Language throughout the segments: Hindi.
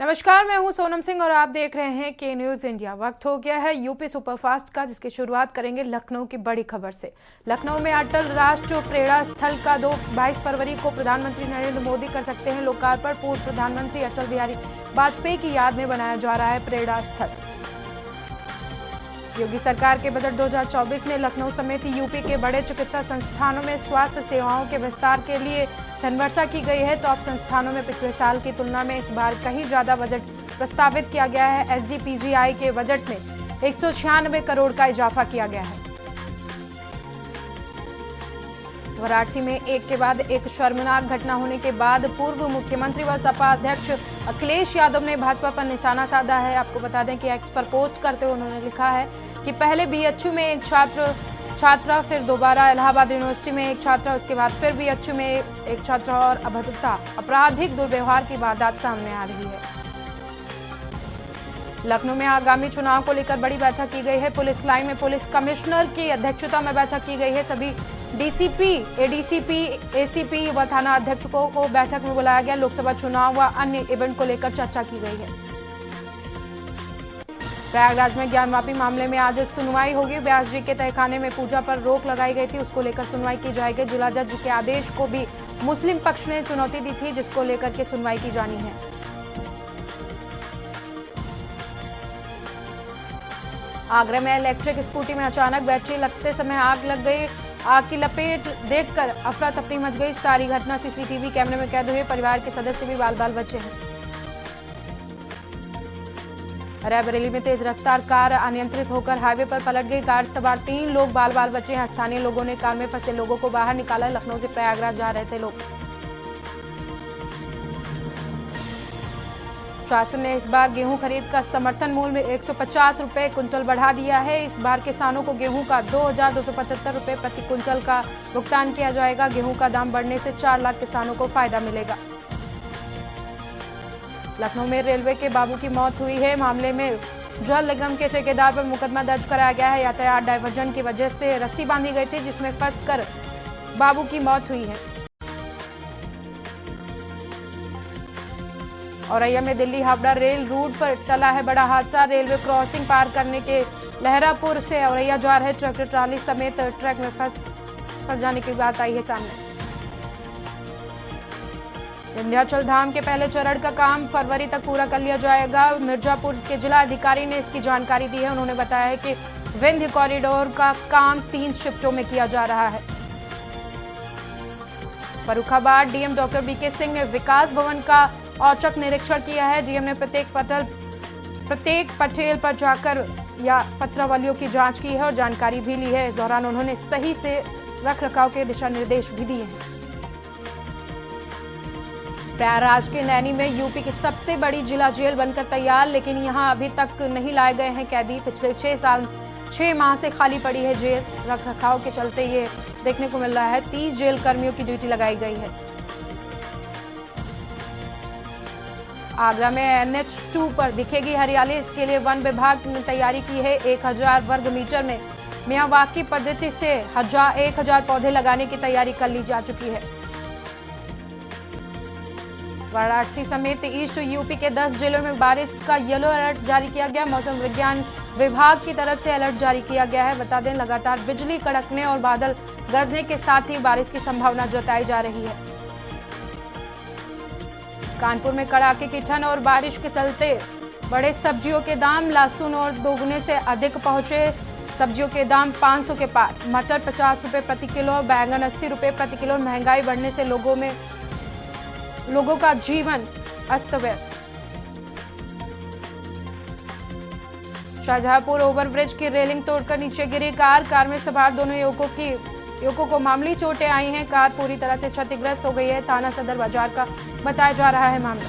नमस्कार, मैं हूं सोनम सिंह और आप देख रहे हैं के न्यूज़ इंडिया। वक्त हो गया है यूपी सुपरफास्ट का, जिसकी शुरुआत करेंगे लखनऊ की बड़ी खबर से। लखनऊ में अटल राष्ट्रीय प्रेरणा स्थल का 22 फरवरी को प्रधानमंत्री नरेंद्र मोदी कर सकते हैं लोकार्पण। पूर्व प्रधानमंत्री अटल बिहारी वाजपेयी की याद में बनाया जा रहा है प्रेरणा स्थल। योगी सरकार के बजट 2024 में लखनऊ समेत यूपी के बड़े चिकित्सा संस्थानों में स्वास्थ्य सेवाओं के विस्तार के लिए धनवर्षा की गई है। टॉप संस्थानों में पिछले साल की तुलना में इस बार कहीं ज्यादा बजट प्रस्तावित किया गया है। एसजीपीजीआई के बजट में 196 करोड़ का इजाफा किया गया है। वाराणसी में एक के बाद एक शर्मनाक घटना होने के बाद पूर्व मुख्यमंत्री व सपा अध्यक्ष अखिलेश यादव ने भाजपा पर निशाना साधा है। आपको बता दें कि एक्स पर पोस्ट करते हुए उन्होंने लिखा है कि पहले बीएचयू में एक छात्रा, फिर दोबारा इलाहाबाद यूनिवर्सिटी में एक छात्रा, उसके बाद फिर बीएचयू में एक छात्रा और अभद्रता, आपराधिक दुर्व्यवहार की वारदात सामने आ रही है। लखनऊ में आगामी चुनाव को लेकर बड़ी बैठक की गई है। पुलिस लाइन में पुलिस कमिश्नर की अध्यक्षता में बैठक की गई है। सभी डीसीपी, एडीसीपी, एसीपी व थाना अध्यक्षों को बैठक में बुलाया गया। लोकसभा चुनाव व अन्य इवेंट को लेकर चर्चा की गई है। प्रयागराज में ज्ञानवापी मामले में आज सुनवाई होगी। व्यास जी के तहखाने में पूजा पर रोक लगाई गई थी, उसको लेकर सुनवाई की जाएगी। जिला जज के आदेश को भी मुस्लिम पक्ष ने चुनौती दी थी, जिसको लेकर के सुनवाई की जानी है। आगरा में इलेक्ट्रिक स्कूटी में अचानक बैटरी लगते समय आग लग गई। आग की लपेट देखकर अफरा तफरी मच गई। सारी घटना सीसीटीवी कैमरे में कैद हुई। परिवार के सदस्य भी बाल बचे हैं। रायबरेली में तेज रफ्तार कार अनियंत्रित होकर हाईवे पर पलट गई। कार सवार 3 लोग बाल बचे हैं। स्थानीय लोगों ने कार में फंसे लोगों को बाहर निकाला। लखनऊ से प्रयागराज जा रहे थे लोग। शासन ने इस बार गेहूं खरीद का समर्थन मूल्य में 150 रुपए कुंतल बढ़ा दिया है। इस बार किसानों को गेहूं का 2275 रुपए प्रति कुंतल का भुगतान किया जाएगा। गेहूं का दाम बढ़ने से 4 लाख किसानों को फायदा मिलेगा। लखनऊ में रेलवे के बाबू की मौत हुई है। मामले में जल निगम के ठेकेदार पर मुकदमा दर्ज कराया गया है। यातायात डायवर्जन की वजह से रस्सी बांधी गई थी, जिसमें फंसकर बाबू की मौत हुई है। औरैया में दिल्ली हावड़ा रेल रूट पर टला है बड़ा हादसा। रेलवे क्रॉसिंग पार करने के लहरापुर से औरैया जा रहे ट्रैक्टर ट्राली समेत ट्रक में फंस जाने की बात आई है सामने। विंध्याचल धाम के पहले चरण का काम फरवरी तक पूरा कर लिया जाएगा। मिर्जापुर के जिला अधिकारी ने इसकी जानकारी दी है। उन्होंने बताया है कि विंध्य कॉरिडोर का काम 3 शिफ्टों में किया जा रहा है। Farrukhabad DM doctor B K Singh ने विकास भवन का औचक निरीक्षण किया है। डीएम ने प्रत्येक पटेल पर जाकर या पत्रावलियों की जांच की है और जानकारी भी ली है। इस दौरान उन्होंने सही से रखरखाव के दिशा निर्देश भी दिए हैं। प्रयागराज के नैनी में यूपी की सबसे बड़ी जिला जेल बनकर तैयार, लेकिन यहां अभी तक नहीं लाए गए हैं कैदी। पिछले 6 माह से खाली पड़ी है जेल। रखरखाव के चलते ये देखने को मिल रहा है। 30 जेल कर्मियों की ड्यूटी लगाई गई है। आगरा में NH2 पर दिखेगी हरियाली। इसके लिए वन विभाग ने तैयारी की है। 1000 वर्ग मीटर में मियावाकी पद्धति से 1000 पौधे लगाने की तैयारी कर ली जा चुकी है। वाराणसी समेत ईस्ट यूपी के 10 जिलों में बारिश का येलो अलर्ट जारी किया गया। मौसम विज्ञान विभाग की तरफ से अलर्ट जारी किया गया है। बता दें, लगातार बिजली कड़कने और बादल गरजने के साथ ही बारिश की संभावना जताई जा रही है। कानपुर में कड़ाके की ठंड और बारिश के चलते बड़े सब्जियों के दाम लहसुन और दोगुने से अधिक पहुंचे। सब्जियों के दाम 500 के पार। मटर 50 रुपए प्रति किलो, बैंगन 80 रुपए प्रति किलो। महंगाई बढ़ने से लोगों का जीवन अस्त व्यस्त। शाहजहांपुर ओवरब्रिज की रेलिंग तोड़कर नीचे गिरी कार में सवार दोनों युवकों को मामूली चोटें आई हैं। कार पूरी तरह से क्षतिग्रस्त हो गई है। थाना सदर बाजार का बताया जा रहा है मामला।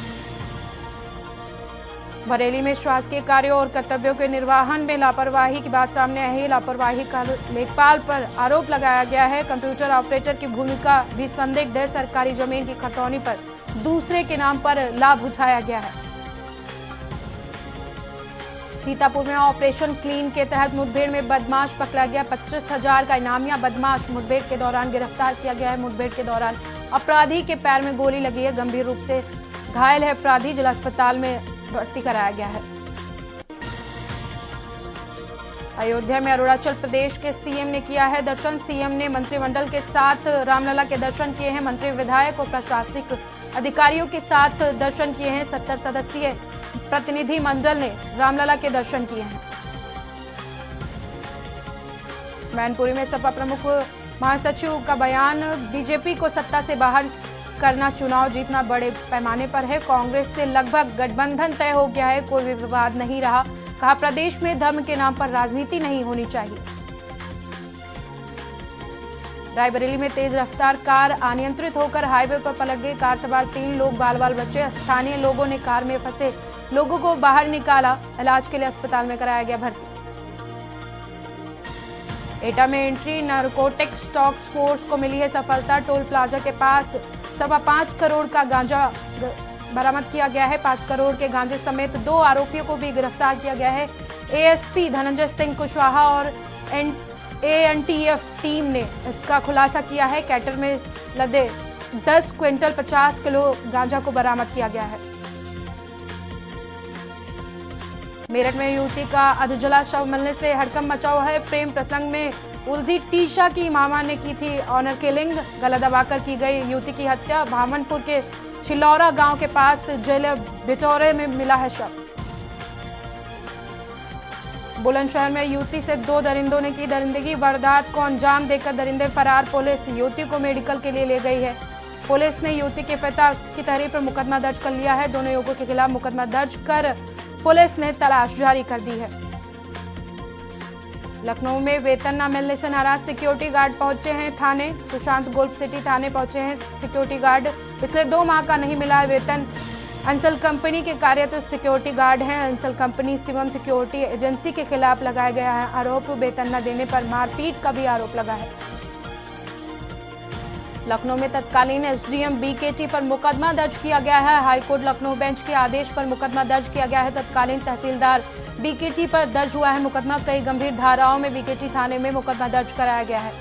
बरेली में शासकीय कार्यों और कर्तव्यों के निर्वहन में लापरवाही की बात सामने आई है। लापरवाही का लेखपाल पर आरोप लगाया गया है। कंप्यूटर ऑपरेटर की भूमिका भी संदिग्ध है। सरकारी जमीन की खतौनी पर दूसरे के नाम पर लाभ उठाया गया है। सीतापुर में ऑपरेशन क्लीन के तहत मुठभेड़ में बदमाश पकड़ा गया। 25,000 का इनामिया बदमाश मुठभेड़ के दौरान गिरफ्तार किया गया है। मुठभेड़ के दौरान अपराधी के पैर में गोली लगी है। गंभीर रूप से घायल है अपराधी। जिला अस्पताल में भर्ती कराया गया है। अयोध्या में अरुणाचल प्रदेश के सीएम ने किया है दर्शन। सीएम ने मंत्रिमंडल के साथ रामलला के दर्शन किए हैं। मंत्री, विधायक और प्रशासनिक अधिकारियों के साथ दर्शन किए हैं। 70 सदस्यीय प्रतिनिधि मंडल ने रामलला के दर्शन किए हैं। मैनपुरी में सपा प्रमुख महासचिव का बयान, बीजेपी को सत्ता से बाहर करना चुनाव जीतना बड़े पैमाने पर है। कांग्रेस से लगभग गठबंधन तय हो गया है, कोई विवाद नहीं रहा। कहा, प्रदेश में धर्म के नाम पर राजनीति नहीं होनी चाहिए। रायबरेली में तेज रफ्तार कार अनियंत्रित होकर हाईवे पर पलट गई। कार सवार 3 लोग बाल बाल बचे। स्थानीय लोगों ने कार में फंसे लोगों को बाहर निकाला। इलाज के लिए अस्पताल में कराया गया भर्ती। एटा में एंट्री नारकोटिक्स टास्क फोर्स को मिली है सफलता। टोल प्लाजा के पास 5.25 करोड़ का गांजा बरामद किया गया है। 5 करोड़ के गांजे समेत 2 आरोपियों को भी गिरफ्तार किया गया है। एएसपी धनंजय सिंह कुशवाहा और एएनटीएफ टीम ने इसका खुलासा किया है। कैटर में लदे 10 क्विंटल 50 किलो गांजा को बरामद किया गया है। मेरठ में युवती का अधजला शव मिलने से हड़कंप मचा हुआ है। प्रेम प्रसंग में उलझी टीशा की मामा ने की थी ऑनर किलिंग। गला दबाकर की गई युवती की हत्या। भावनपुर के छिलौरा गांव के पास जेल बिटोरे में मिला है शव। बुलंदशहर में युवती से 2 दरिंदों ने की दरिंदगी। वारदात को अंजाम देकर दरिंदे फरार। पुलिस युवती को मेडिकल के लिए ले गई है। पुलिस ने युवती के पिता की तहरीर पर मुकदमा दर्ज कर लिया है। दोनों युवकों के खिलाफ मुकदमा दर्ज कर पुलिस ने तलाश जारी कर दी है। लखनऊ में वेतन न मिलने से नाराज सिक्योरिटी गार्ड पहुंचे हैं थाने। सुशांत गोल्फ सिटी थाने पहुंचे हैं सिक्योरिटी गार्ड। पिछले 2 माह का नहीं मिला है वेतन। अंसल कंपनी के कार्यरत सिक्योरिटी गार्ड हैं। Ansal company Shivam security agency के खिलाफ लगाया गया है आरोप। वेतन न देने पर मारपीट का भी आरोप लगा है। लखनऊ में तत्कालीन एसडीएम बीकेटी पर मुकदमा दर्ज किया गया है। हाईकोर्ट लखनऊ बेंच के आदेश पर मुकदमा दर्ज किया गया है। तत्कालीन तहसीलदार बीकेटी पर दर्ज हुआ है मुकदमा। कई गंभीर धाराओं में बीकेटी थाने में मुकदमा दर्ज कराया गया है।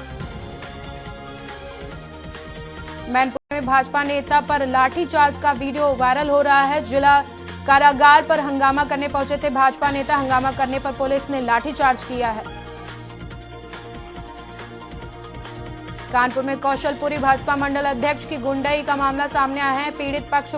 मैनपुर में भाजपा नेता पर लाठीचार्ज का वीडियो वायरल हो रहा है। जिला कारागार पर हंगामा करने पहुंचे थे भाजपा नेता। हंगामा करने पर पुलिस ने लाठीचार्ज किया है। कानपुर में कौशलपुरी भाजपा मंडल अध्यक्ष की गुंडई का मामला सामने आया है। पीड़ित पक्ष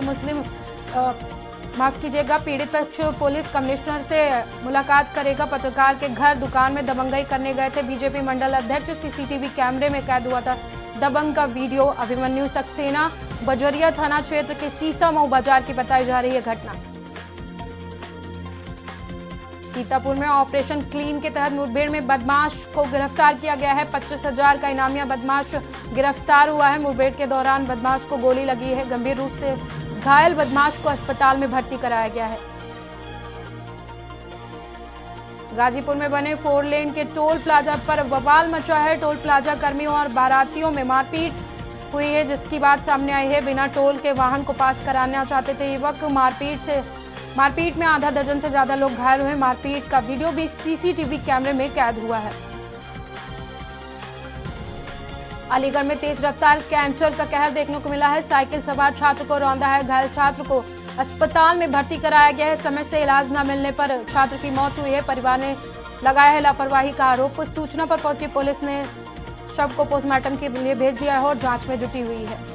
पीड़ित पक्ष पुलिस कमिश्नर से मुलाकात करेगा। पत्रकार के घर दुकान में दबंगई करने गए थे बीजेपी मंडल अध्यक्ष। सीसीटीवी कैमरे में कैद हुआ था दबंग का वीडियो। अभिमन्यु सक्सेना बजरिया थाना क्षेत्र के सीसामऊ बाजार की बताई जा रही है घटना। सीतापुर में ऑपरेशन क्लीन के तहत मुठभेड़ में बदमाश को गिरफ्तार किया गया है। 25,000 का इनामिया बदमाश गिरफ्तार हुआ है। मुठभेड़ के दौरान बदमाश को गोली लगी है। गंभीर रूप से घायल बदमाश को अस्पताल में भर्ती कराया गया है। गाजीपुर में बने 4 लेन के टोल प्लाजा पर बवाल मचा है। टोल प्लाजा कर्मियों और बारातियों में मारपीट हुई है, जिसकी बात सामने आई है। बिना टोल के वाहन को पास कराना चाहते थे युवक। मारपीट में आधा दर्जन से ज्यादा लोग घायल हुए। मारपीट का वीडियो भी सीसीटीवी कैमरे में कैद हुआ है। अलीगढ़ में तेज रफ्तार कैंटर का कहर देखने को मिला है। साइकिल सवार छात्र को रौंदा है। घायल छात्र को अस्पताल में भर्ती कराया गया है। समय से इलाज न मिलने पर छात्र की मौत हुई है। परिवार ने लगाया है लापरवाही का आरोप। सूचना पर पहुंची पुलिस ने शव को पोस्टमार्टम के लिए भेज दिया है और जांच में जुटी हुई है।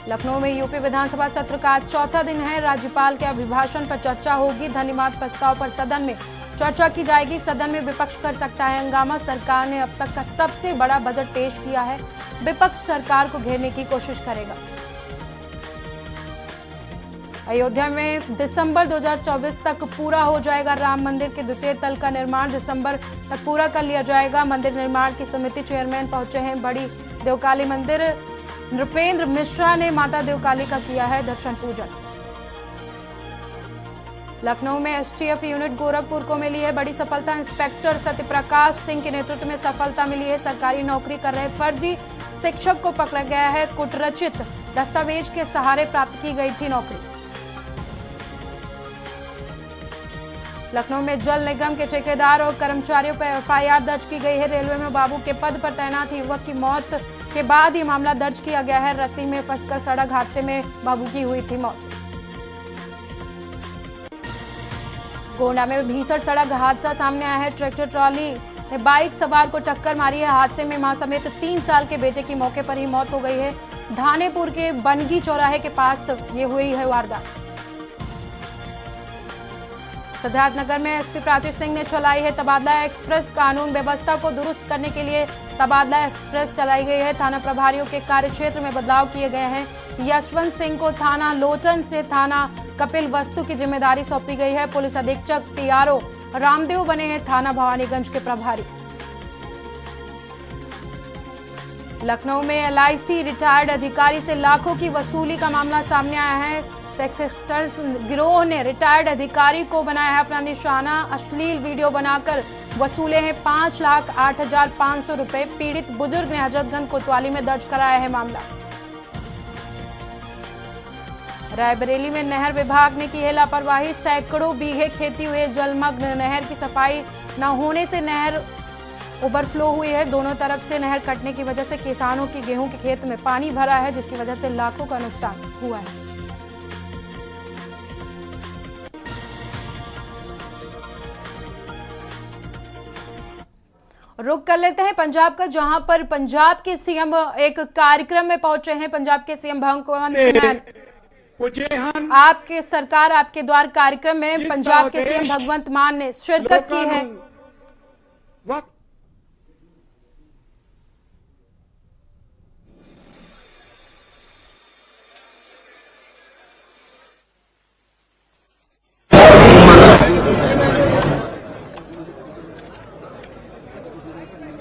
लखनऊ में यूपी विधानसभा सत्र का आज 4था दिन है। राज्यपाल के अभिभाषण पर चर्चा होगी। धन्यवाद प्रस्ताव पर सदन में चर्चा की जाएगी। सदन में विपक्ष कर सकता है हंगामा। सरकार ने अब तक का सबसे बड़ा बजट पेश किया है। विपक्ष सरकार को घेरने की कोशिश करेगा। अयोध्या में दिसंबर 2024 तक पूरा हो जाएगा राम मंदिर के द्वितीय तल का निर्माण। दिसंबर तक पूरा कर लिया जाएगा। मंदिर निर्माण की समिति चेयरमैन पहुंचे हैं बड़ी देवकाली मंदिर। नृपेंद्र मिश्रा ने माता देवकाली का किया है दर्शन पूजन। लखनऊ में एसटीएफ यूनिट गोरखपुर को मिली है बड़ी सफलता। इंस्पेक्टर सत्यप्रकाश सिंह के नेतृत्व में सफलता मिली है। सरकारी नौकरी कर रहे फर्जी शिक्षक को पकड़ा गया है। कुटरचित दस्तावेज के सहारे प्राप्त की गई थी नौकरी। लखनऊ में जल निगम के ठेकेदार और कर्मचारियों पर एफआईआर दर्ज की गई है। रेलवे में बाबू के पद पर तैनात युवक की मौत के बाद ये मामला दर्ज किया गया है। रस्सी में फंसकर सड़क हादसे में बाबू की हुई थी मौत। गोंडा में भीषण सड़क हादसा सामने आया है। ट्रैक्टर ट्रॉली ने बाइक सवार को टक्कर मारी है। हादसे में मां समेत 3 साल के बेटे की मौके पर ही मौत हो गई है। धानेपुर के बनगी चौराहे के पास ये हुई है वारदात। सिद्धार्थनगर में एसपी प्राची सिंह ने चलाई है तबादला एक्सप्रेस। कानून व्यवस्था को दुरुस्त करने के लिए तबादला एक्सप्रेस चलाई गई है। थाना प्रभारियों के कार्यक्षेत्र में बदलाव किए गए हैं। यशवंत सिंह को थाना लोचन से थाना कपिल वस्तु की जिम्मेदारी सौंपी गई है। पुलिस अधीक्षक पीआरओ रामदेव बने हैं थाना भवानीगंज के प्रभारी। लखनऊ में एलआईसी रिटायर्ड अधिकारी से लाखों की वसूली का मामला सामने आया है। सेक्सेक्टर्स गिरोह ने रिटायर्ड अधिकारी को बनाया है अपना निशाना। अश्लील वीडियो बनाकर वसूले हैं 5,08,500 रुपए। पीड़ित बुजुर्ग ने हजरतगंज कोतवाली में दर्ज कराया है मामला। रायबरेली में नहर विभाग ने की है लापरवाही। सैकड़ों बीघे खेती हुए जलमग्न। नहर की सफाई न होने से नहर ओवरफ्लो हुई है। दोनों तरफ से नहर कटने की वजह से किसानों की गेहूं के खेत में पानी भरा है, जिसकी वजह से लाखों का नुकसान हुआ है। रुक कर लेते हैं पंजाब का, जहां पर पंजाब के सीएम एक कार्यक्रम में पहुंचे हैं। पंजाब के सीएम भगवंत मान आपके सरकार आपके द्वार कार्यक्रम में पंजाब के सीएम भगवंत मान ने शिरकत की है।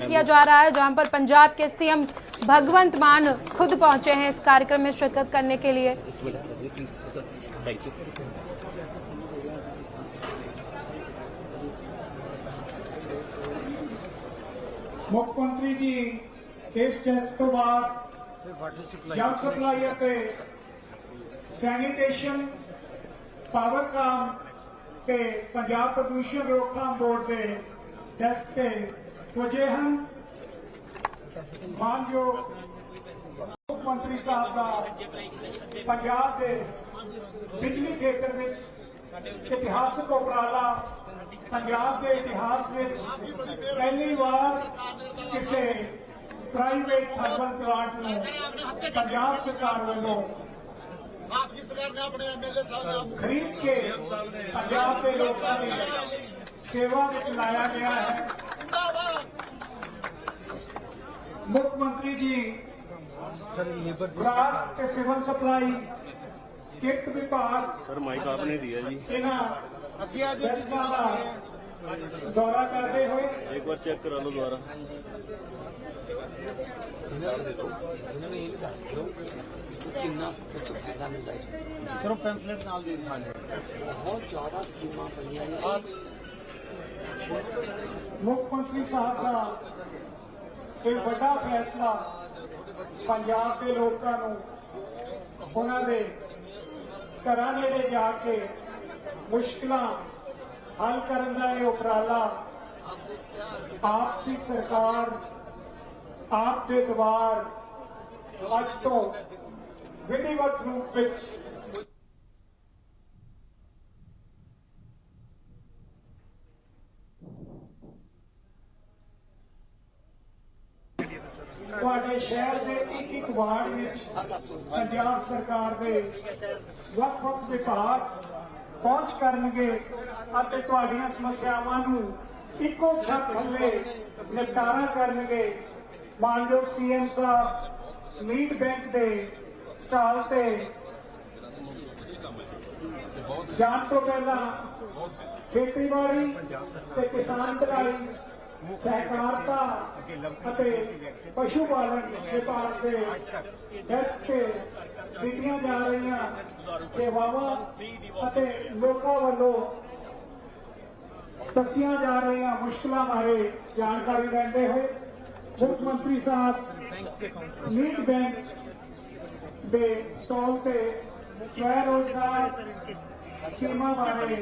किया जा रहा है, जहां पर पंजाब के सीएम भगवंत मान खुद पहुंचे हैं इस कार्यक्रम में शिरकत करने के लिए। मुख्यमंत्री जी इस टेस्ट तो बाद जल सप्लाई ਅਤੇ सैनिटेशन पावर काम ਤੇ पंजाब प्रदूषण रोकथाम बोर्ड के डेस्क ਤੇ ਪੁੱਜੇ ਹਨ। ਮਾਨਯੋਗ ਮੁੱਖ ਮੰਤਰੀ ਸਾਹਿਬ ਦਾ ਪੰਜਾਬ ਦੇ ਬਿਜਲੀ ਖੇਤਰ ਵਿੱਚ ਇਤਿਹਾਸਕ ਉਪਰਾਲਾ। ਪੰਜਾਬ ਦੇ ਇਤਿਹਾਸ ਵਿੱਚ ਪਹਿਲੀ ਵਾਰ ਕਿਸੇ ਪ੍ਰਾਈਵੇਟ ਥਰਮਲ ਪਲਾਂਟ ਨੂੰ ਪੰਜਾਬ ਸਰਕਾਰ ਵੱਲੋਂ ਖਰੀਦ ਕੇ ਪੰਜਾਬ ਦੇ ਲੋਕਾਂ ਦੀ ਸੇਵਾ ਵਿੱਚ ਲਾਇਆ ਗਿਆ ਹੈ। मुख्य मंत्री जी खुराक के सिविल सप्लाई किट विभाग सर माइक आपने दिया जी इन्हों का दौरा करते हुए एक बार चेक करा लो दोबारा। सिर्फ पैम्फलेट नाल दे बहुत ज्यादा स्कीमां पईयां ने। मुख्यमंत्री साहब का एक बड़ा फैसला पंजाब के लोगों को उन्होंने घरां नेड़े जाके मुश्किलां हल करने का यह उपराला आपकी सरकार आपके द्वार अज तो विधिवत रूप विच ਤੁਹਾਡੇ ਸ਼ਹਿਰ ਦੇ ਇੱਕ ਵਾਰਡ ਵਿੱਚ ਪੰਜਾਬ ਸਰਕਾਰ ਦੇ ਵੱਖ-ਵੱਖ ਵਿਭਾਗ ਪਹੁੰਚ ਕਰਨਗੇ ਅਤੇ ਤੁਹਾਡੀਆਂ ਸਮੱਸਿਆਵਾਂ ਨੂੰ ਇੱਕੋ ਛੱਤ ਥੱਲੇ ਨਿਪਟਾਰਾ ਕਰਨਗੇ। ਮਾਨਯੋਗ ਸੀਐਮ ਸਾਹਿਬ मीट बैंक ਦੇ ਸਟਾਲ ਤੇ ਜਾਣ ਤੋਂ ਪਹਿਲਾਂ ਖੇਤੀਬਾੜੀ ਤੇ ਕਿਸਾਨ ਭਲਾਈ सहकारिता पशु पालन विभाग के डेस्क पे दी जा रही सेवावां लोगों वालों दसिया जा रही मुश्किलों बारे जानकारी देते हुए मुख्यमंत्री साहब मीट बैंक के स्टॉल पे स्वरोजगार स्कीमां बारे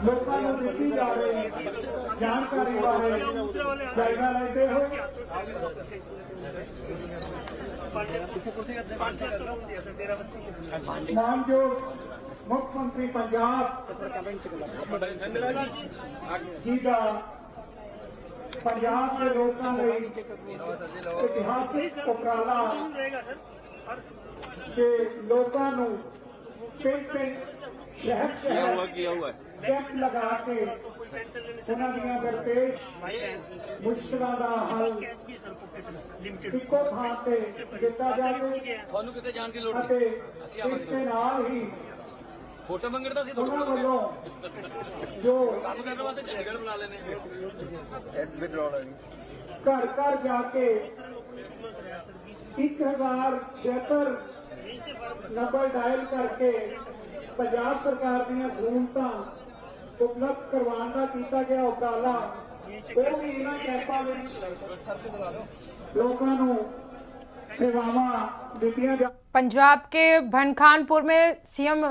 लोगों को दी जा रही जानकारी बारे जायजा लेते हुए मानयोग ਮੁੱਖ ਮੰਤਰੀ ਪੰਜਾਬ ਜੀ ਦਾ ਪੰਜਾਬ ਦੇ ਲੋਕਾਂ ਲਈ ਇਤਿਹਾਸਿਕ ਉਪਰਾਲਾ ਤੇ ਲੋਕਾਂ ਨੂੰ ਪਿੰਡ ਸ਼ਹਿਰ किया हुआ है ਕੈਂਪ ਲਗਾ ਕੇ ਉਹਨਾਂ ਦੀਆਂ ਦਰਪੇਸ਼ ਮੁਸ਼ਕਲਾਂ ਦਾ ਹੱਲ ਇੱਕੋ ਥਾਂ ਤੇ ਦਿੱਤਾ ਜਾਵੇ ਤੁਹਾਨੂੰ ਕਿਤੇ ਜਾਣ ਦੀ ਲੋੜ ਅਤੇ ਨਹੀਂ ਅਸੀਂ ਆਵਾਂਗੇ ਇਸ ਦੇ ਨਾਲ ਹੀ ਫੋਟੋ ਮੰਗਦਾ ਸੀ ਉਹਨਾਂ ਤੁਹਾਨੂੰ ਵੱਲੋਂ ਜੋ ਕੰਮ ਕਰਨ ਵਾਸਤੇ ਚੰਡੀਗੜ੍ਹ ਬੁਲਾ ਲੈਣੇ ਘਰ ਘਰ ਜਾ ਕੇ 1076 ਨੰਬਰ ਡਾਇਲ ਕਰਕੇ ਪੰਜਾਬ ਸਰਕਾਰ ਦੀਆਂ ਸਹੂਲਤਾਂ ਉਪਲਬਧ ਕਰਵਾਉਣ ਦਾ ਕੀਤਾ ਗਿਆ ਉਪਰਾਲਾ ਉਹ ਵੀ ਇਹਨਾਂ ਕੈਂਪਾਂ ਵਿੱਚ ਲੋਕਾਂ ਨੂੰ सेवावां ਦਿੱਤੀਆਂ जा पंजाब के भनखानपुर में सीएम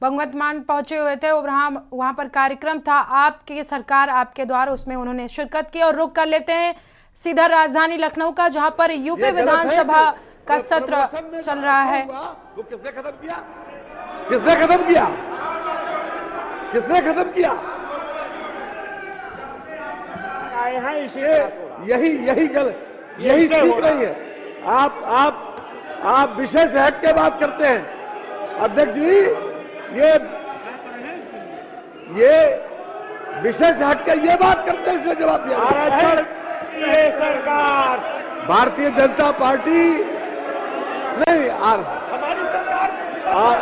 भगवंत मान पहुंचे हुए थे और वहां पर कार्यक्रम था आपकी सरकार आपके द्वार, उसमें उन्होंने शिरकत की। और रुक कर लेते हैं सीधा राजधानी लखनऊ का, जहां पर यूपी विधानसभा का सत्र चल रहा है। वो किसने खत्म किया? किसने खत्म किया? किसने खत्म किया? आए हैं इसे यही गलत, यही ठीक नहीं है। आप विषय से हट के बात करते हैं अध्यक्ष जी। ये विषय से हट के ये बात करते हैं, इसलिए जवाब दिया। आरक्षण सरकार भारतीय जनता पार्टी नहीं हमारी सरकार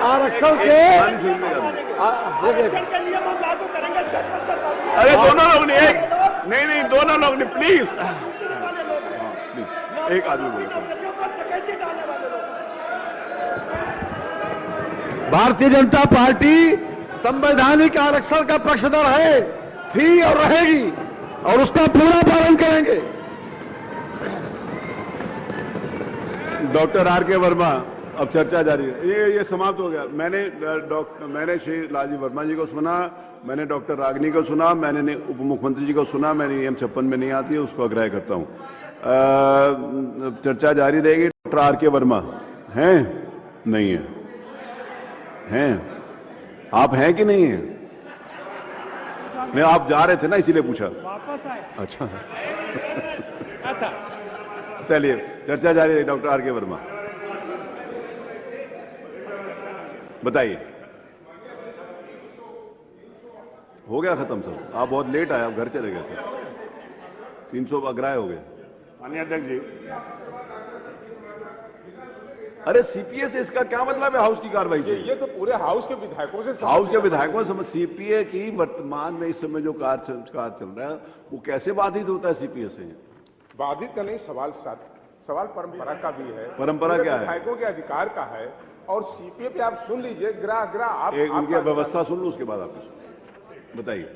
आरक्षण के नियम हम लागू करेंगे। अरे दोनों लोग ने एक नहीं दोनों लोग ने प्लीज एक आदमी बोलो। भारतीय जनता पार्टी संवैधानिक आरक्षण का पक्षधर है, थी और रहेगी, और उसका पूरा पालन करेंगे। डॉक्टर आर के वर्मा, अब चर्चा जारी है। ये समाप्त हो गया। मैंने श्री लालजी वर्मा जी को सुना, मैंने डॉक्टर रागनी को सुना, मैंने उप मुख्यमंत्री जी को सुना। मैंने नियम 56 में नहीं आती है, उसको अग्राह्य करता हूं। चर्चा जारी रहेगी। डॉक्टर आर के वर्मा हैं? नहीं है। हैं? आप हैं कि नहीं है? नहीं, आप जा रहे थे ना, इसीलिए पूछा। वापस आए। अच्छा चलिए, चर्चा जारी रही। डॉक्टर आर के वर्मा बताइए। हो गया खत्म सब? आप बहुत लेट आए, आप घर चले गए थे। 300 अग्राह्य हो गए। माननीय अध्यक्ष जी, अरे सीपीए से इसका क्या मतलब है? हाउस की कार्रवाई से ये तो पूरे हाउस के विधायकों से हाउस के विधायकों से सीपीए की वर्तमान में इस समय जो कार्य चल रहा है वो कैसे बाधित होता है सीपीए से? बाधित का नहीं, सवाल परंपरा का भी है। परंपरा क्या है? विधायकों के अधिकार का है। और सीपीए पे आप सुन लीजिए, ग्राह आप एक उनकी व्यवस्था सुन लो, उसके बाद आप बताइए।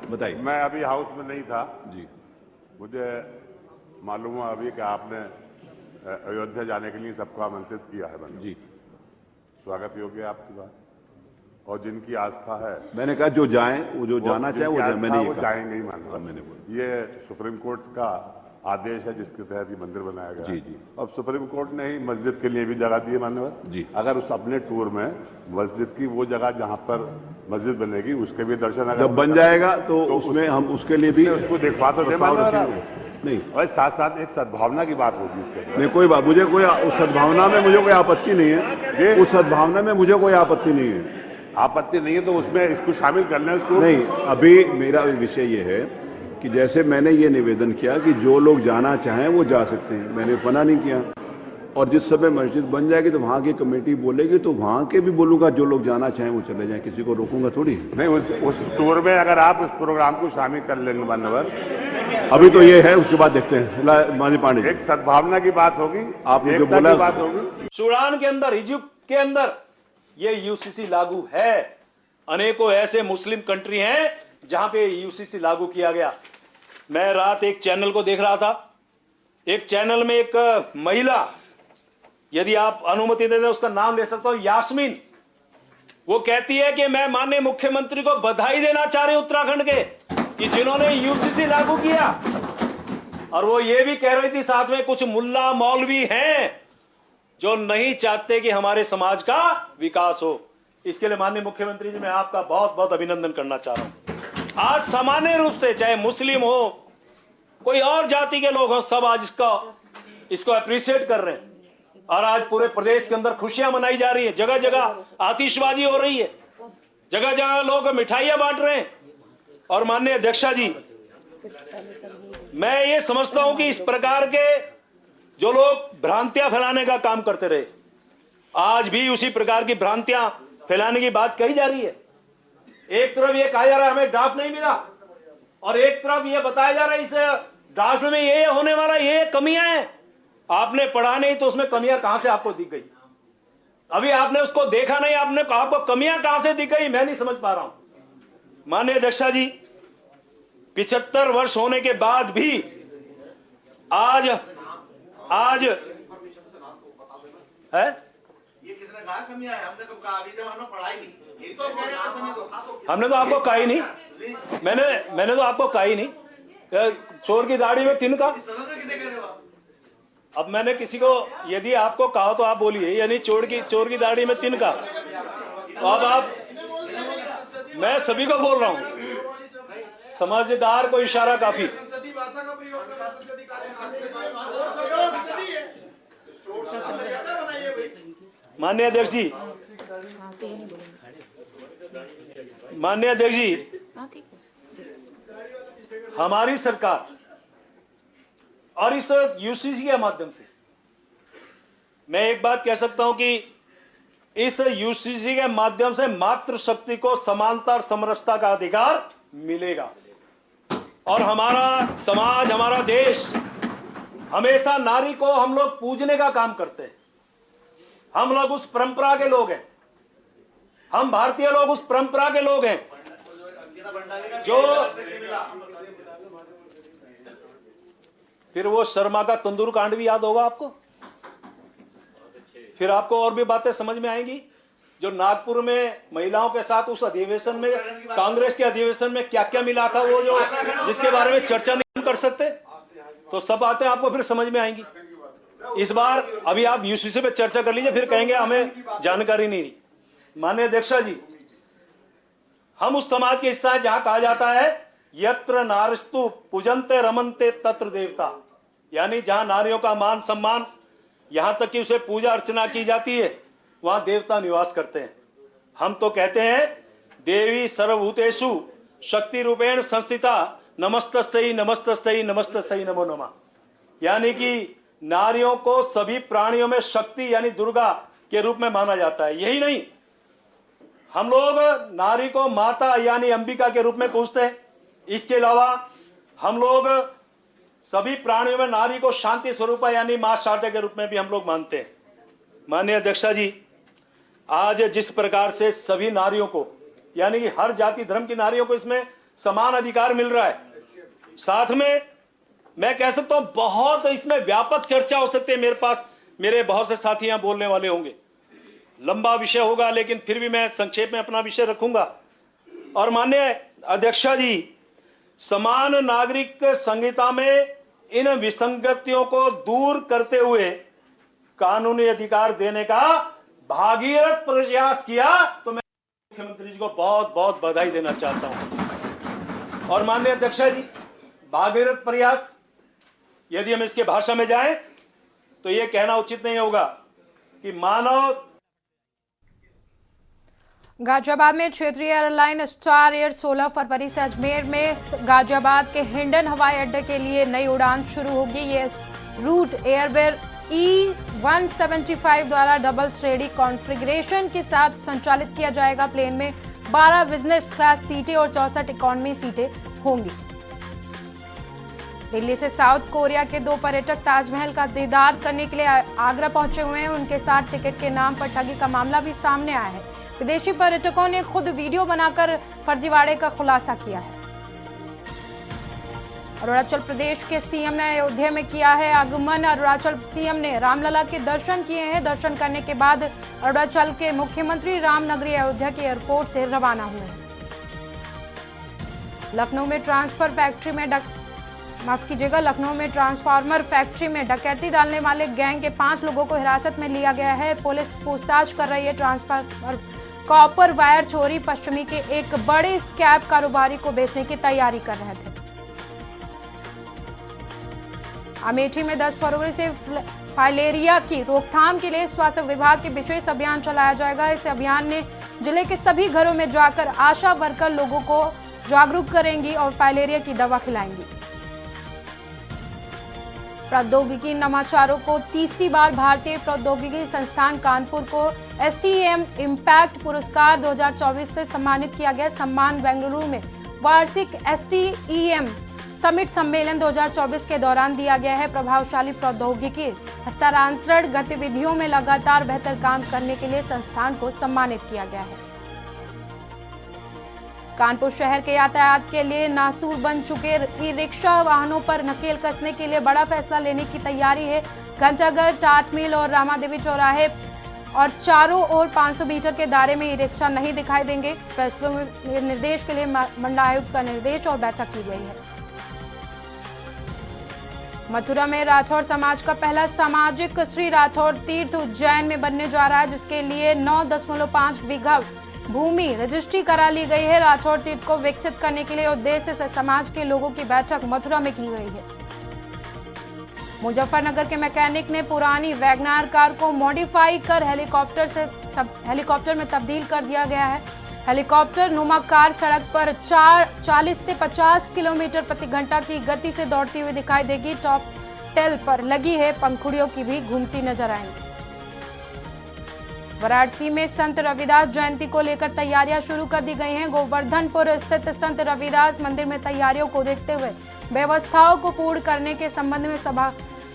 बताइए। मैं अभी हाउस में नहीं था जी, मुझे मालूम हुआ अभी कि आपने अयोध्या जाने के लिए सबको आमंत्रित किया है। जी, स्वागत योग्य आपकी बात, और जिनकी आस्था है, मैंने कहा जो जाएं, वो जो जाना चाहे वो मैंने वो जाएंगे ही। मानना मैंने बोला ये सुप्रीम कोर्ट का आदेश है जिसके तहत ये मंदिर बनाया गया। जी जी। अब सुप्रीम कोर्ट ने ही मस्जिद के लिए भी जगह दी है मान्यवर जी। अगर उस अपने टूर में मस्जिद की वो जगह जहां पर मस्जिद बनेगी उसके भी दर्शन अगर जब बन जाएगा तो उसमें हम उसके लिए भी उसको देखवा तो दे मान्यवर। नहीं, और साथ साथ एक सद्भावना की बात होगी इसके। नहीं कोई बात, मुझे कोई उस सद्भावना में मुझे कोई आपत्ति नहीं है। उस सद्भावना में मुझे कोई आपत्ति नहीं है। आपत्ति नहीं है तो उसमें इसको शामिल करना है उसको। नहीं, अभी मेरा विषय ये है कि जैसे मैंने ये निवेदन किया कि जो लोग जाना चाहें वो जा सकते हैं, मैंने मना नहीं किया। और जिस समय मस्जिद बन जाएगी तो वहाँ की कमेटी बोलेगी तो वहाँ के भी बोलूंगा, जो लोग जाना चाहें वो चले जाएं, किसी को रोकूंगा थोड़ी। नहीं, उस टूर में अगर आप उस प्रोग्राम को शामिल कर लेंगे मान्यवर, अभी तो ये है, उसके बाद देखते हैं। माननीय पांडे जी, एक सद्भावना की बात होगी, आपने जो एकता बोला की बात होगी। सूडान के अंदर, इजिप्ट के अंदर ये यूसीसी लागू है। अनेकों ऐसे मुस्लिम कंट्री हैं जहां पे यूसीसी लागू किया गया। मैं रात एक चैनल को देख रहा था, एक चैनल में एक महिला, यदि आप अनुमति देते उसका नाम ले सकता हूं, यास्मीन, वो कहती है कि मैं माननीय मुख्यमंत्री को बधाई देना चाह रही उत्तराखंड के कि जिन्होंने यूसीसी लागू किया। और वो ये भी कह रही थी साथ में कुछ मुल्ला मौलवी हैं जो नहीं चाहते कि हमारे समाज का विकास हो। इसके लिए माननीय मुख्यमंत्री जी मैं आपका बहुत बहुत अभिनंदन करना चाह रहा हूं। आज सामान्य रूप से चाहे मुस्लिम हो कोई और जाति के लोग हो, सब आज इसको अप्रिशिएट कर रहे हैं और आज पूरे प्रदेश के अंदर खुशियां मनाई जा रही है। जगह जगह आतिशबाजी हो रही है, जगह जगह लोग मिठाइयां बांट रहे हैं। और माननीय अध्यक्षा जी मैं ये समझता हूं कि इस प्रकार के जो लोग भ्रांतियां फैलाने का काम करते रहे, आज भी उसी प्रकार की भ्रांतियां फैलाने की बात कही जा रही है। एक तरफ ये कहा जा रहा है हमें ड्राफ्ट नहीं मिला और एक तरफ ये बताया जा रहा है इस ड्राफ्ट में ये होने वाला, ये कमियां हैं। आपने पढ़ा नहीं तो उसमें कमियां कहां से आपको दिख गई? अभी आपने उसको देखा नहीं, आपको कमियां कहां से दिख गई? मैं नहीं समझ पा रहा हूं। माननीय अध्यक्षा जी 75 वर्ष होने के बाद भी आज है ये किसने कहा कमियां है? हमने तो कहा अभी जब हमने पढ़ाई नहीं, यही तो कह रहे हैं समय दो। हमने तो आपको कहा ही नहीं, मैंने तो आपको कहा ही नहीं। चोर की दाढ़ी में तिनका, सदन में किसे कह रहे हो आप? अब मैंने किसी को यदि आपको कहा तो आप बोलिए, यानी चोर की दाढ़ी में तिनका। तो अब आप, मैं सभी को बोल रहा हूं, समझदार को इशारा काफी। माननीय अध्यक्ष जी, हमारी सरकार और इस यूसीसी के माध्यम से मैं एक बात कह सकता हूं कि इस यूसीसी के माध्यम से मातृशक्ति को समानता और समरसता का अधिकार मिलेगा। और हमारा समाज, हमारा देश हमेशा नारी को हम लोग पूजने का काम करते हैं। हम लोग उस परंपरा के लोग हैं, हम भारतीय लोग उस परंपरा के लोग हैं जो, फिर वो शर्मा का तंदूर कांड भी याद होगा आपको, फिर आपको और भी बातें समझ में आएंगी। जो नागपुर में महिलाओं के साथ उस अधिवेशन में, कांग्रेस के अधिवेशन में क्या क्या मिला था, वो जो जिसके बारे में चर्चा नहीं कर सकते, तो सब बातें आपको फिर समझ में आएंगी। इस बार अभी आप यूसीसी पे चर्चा कर लीजिए, फिर कहेंगे हमें जानकारी नहीं। माननीय अध्यक्षा जी, हम उस समाज के हिस्सा है जहां कहा जाता है यत्र नारिस्तु पूजन्ते रमन्ते तत्र देवता, यानी जहां नारियों का मान सम्मान, यहां तक कि उसे पूजा अर्चना की जाती है, वहां देवता निवास करते हैं। हम तो कहते हैं देवी सर्वभूतेषु शक्ति रूपेण संस्थिता नमस्तस्यै नमस्तस्यै नमस्तस्यै नमो नमः, यानी कि नारियों को सभी प्राणियों में शक्ति यानी दुर्गा के रूप में माना जाता है। यही नहीं, हम लोग नारी को माता यानी अंबिका के रूप में पूजते हैं। इसके अलावा हम लोग सभी प्राणियों में नारी को शांति स्वरूपा यानी मां शारदा के रूप में भी हम लोग मानते हैं। माननीय अध्यक्षा जी, आज जिस प्रकार से सभी नारियों को यानी कि हर जाति धर्म की नारियों को इसमें समान अधिकार मिल रहा है, साथ में मैं कह सकता हूं बहुत इसमें व्यापक चर्चा हो सकती है। मेरे पास मेरे बहुत से साथी यहां बोलने वाले होंगे, लंबा विषय होगा, लेकिन फिर भी मैं संक्षेप में अपना विषय रखूंगा। और माननीय अध्यक्षा जी, समान नागरिक संहिता में इन विसंगतियों को दूर करते हुए कानूनी अधिकार देने का भागीरथ प्रयास किया, तो मैं मुख्यमंत्री जी को बहुत बहुत बधाई देना चाहता हूं। और माननीय अध्यक्षा जी, भागीरथ प्रयास यदि हम इसके भाषा में जाएं तो यह कहना उचित नहीं होगा कि मानव। गाजियाबाद में क्षेत्रीय एयरलाइन स्टार एयर 16 फरवरी से अजमेर में गाजियाबाद के हिंडन हवाई अड्डे के लिए नई उड़ान शुरू होगी। ये रूट एयरवेयर E175 द्वारा डबल श्रेणी कॉन्फ़िगरेशन के साथ संचालित किया जाएगा। प्लेन में 12 बिजनेस क्लास सीटें और 64 इकोनॉमी सीटें होंगी। दिल्ली से साउथ कोरिया के 2 पर्यटक ताजमहल का दीदार करने के लिए आगरा पहुंचे हुए हैं। उनके साथ टिकट के नाम पर ठगी का मामला भी सामने आया है। विदेशी पर्यटकों ने खुद वीडियो बनाकर फर्जीवाड़े का खुलासा किया है। अरुणाचल प्रदेश के सीएम ने अयोध्या में किया है आगमन। अरुणाचल सीएम ने रामलला के दर्शन किए हैं। दर्शन करने के बाद अरुणाचल के मुख्यमंत्री रामनगरी अयोध्या के एयरपोर्ट से रवाना हुए हैं। लखनऊ में ट्रांसफर फैक्ट्री में माफ कीजिएगा, लखनऊ में ट्रांसफार्मर फैक्ट्री में डकैती डालने वाले गैंग के 5 लोगों को हिरासत में लिया गया है। पुलिस पूछताछ कर रही है। ट्रांसफार्मर कॉपर वायर चोरी पश्चिमी के एक बड़े स्कैब कारोबारी को बेचने की तैयारी कर रहे थे। अमेठी में 10 फरवरी से फाइलेरिया की रोकथाम के लिए स्वास्थ्य विभाग के विशेष अभियान चलाया जाएगा। इस अभियान में जिले के सभी घरों में जाकर आशा वर्कर लोगों को जागरूक करेंगी और फाइलेरिया की दवा खिलाएंगी। प्रौद्योगिकी नवाचारों को तीसरी बार भारतीय प्रौद्योगिकी संस्थान कानपुर को STEM इम्पैक्ट पुरस्कार 2024 से सम्मानित किया गया। सम्मान बेंगलुरु में वार्षिक STEM समिट सम्मेलन 2024 के दौरान दिया गया है। प्रभावशाली प्रौद्योगिकी हस्तांतरण गतिविधियों में लगातार बेहतर काम करने के लिए संस्थान को सम्मानित किया गया है। कानपुर शहर के यातायात के लिए नासूर बन चुके ई-रिक्शा वाहनों पर नकेल कसने के लिए बड़ा फैसला लेने की तैयारी है। घंटाघर, टाट मिल और रामादेवी चौराहे और चारों ओर 500 मीटर के दायरे में ई-रिक्शा नहीं दिखाई देंगे। फैसलों में निर्देश के लिए मंडलायुक्त का निर्देश और बैठक की गई है। मथुरा में राठौर समाज का पहला सामाजिक श्री राठौर तीर्थ उज्जैन में बनने जा रहा है, जिसके लिए 9.5 बीघा भूमि रजिस्ट्री करा ली गई है। राठौर तीर्थ को विकसित करने के लिए उद्देश्य से समाज के लोगों की बैठक मथुरा में की गई है। मुजफ्फरनगर के मैकेनिक ने पुरानी वैगनार कार को मॉडिफाई कर हेलीकॉप्टर में तब्दील कर दिया गया है। हेलीकॉप्टर नुमा कार सड़क पर 40 से 50 किलोमीटर प्रति घंटा की गति से दौड़ती हुई दिखाई देगी। टॉप टेल पर लगी है पंखुड़ियों की भी घूमती नजर आएंगी। वाराणसी में संत रविदास जयंती को लेकर तैयारियां शुरू कर दी गई हैं। गोवर्धनपुर स्थित संत रविदास मंदिर में तैयारियों को देखते हुए व्यवस्थाओं को पूर्ण करने के संबंध में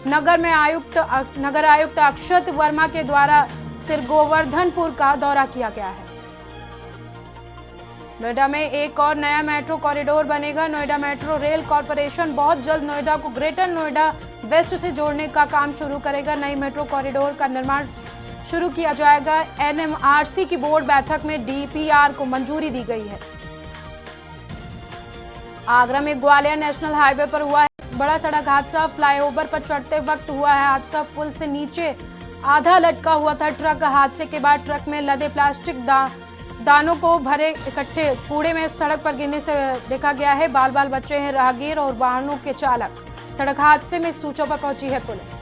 नगर आयुक्त अक्षत वर्मा के द्वारा सिर गोवर्धनपुर का दौरा किया गया है। नोएडा में एक और नया मेट्रो कॉरिडोर बनेगा। नोएडा मेट्रो रेल कॉरपोरेशन बहुत जल्द नोएडा को ग्रेटर नोएडा वेस्ट से जोड़ने का काम शुरू करेगा। नई मेट्रो कॉरिडोर का निर्माण शुरू किया जाएगा। NMRC की बोर्ड बैठक में DPR को मंजूरी दी गई है। आगरा में ग्वालियर नेशनल हाईवे पर हुआ है बड़ा सड़क हादसा। फ्लाईओवर पर चढ़ते वक्त हुआ है हादसा। पुल से नीचे आधा लटका हुआ था ट्रक। हादसे के बाद ट्रक में लदे प्लास्टिक दानों को भरे इकट्ठे कूड़े में सड़क पर गिरने से देखा गया है। बाल बाल बच्चे हैं राहगीर और वाहनों के चालक। सड़क हादसे में सूचना पर पहुंची है पुलिस।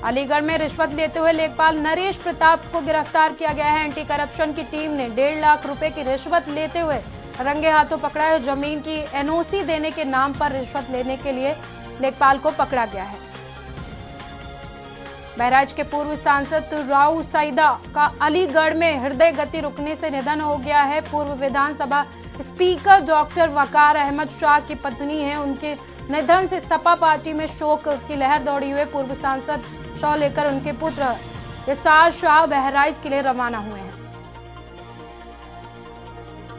अलीगढ़ में रिश्वत लेते हुए लेखपाल नरेश प्रताप को गिरफ्तार किया गया है। एंटी करप्शन की टीम ने 1.5 लाख रुपए की रिश्वत लेते हुए रंगे हाथों पकड़ा है। जमीन की NOC देने के नाम पर रिश्वत लेने के लिए लेखपाल को पकड़ा गया है। बहराइच के पूर्व सांसद राऊ सईदा का अलीगढ़ में हृदय गति रुकने से निधन हो गया है। पूर्व विधानसभा स्पीकर डॉक्टर वकार अहमद शाह की पत्नी है। उनके निधन से सपा पार्टी में शोक की लहर दौड़ी हुई। पूर्व सांसद शव लेकर उनके पुत्र इसार शाह बहराइच के लिए रवाना हुए हैं।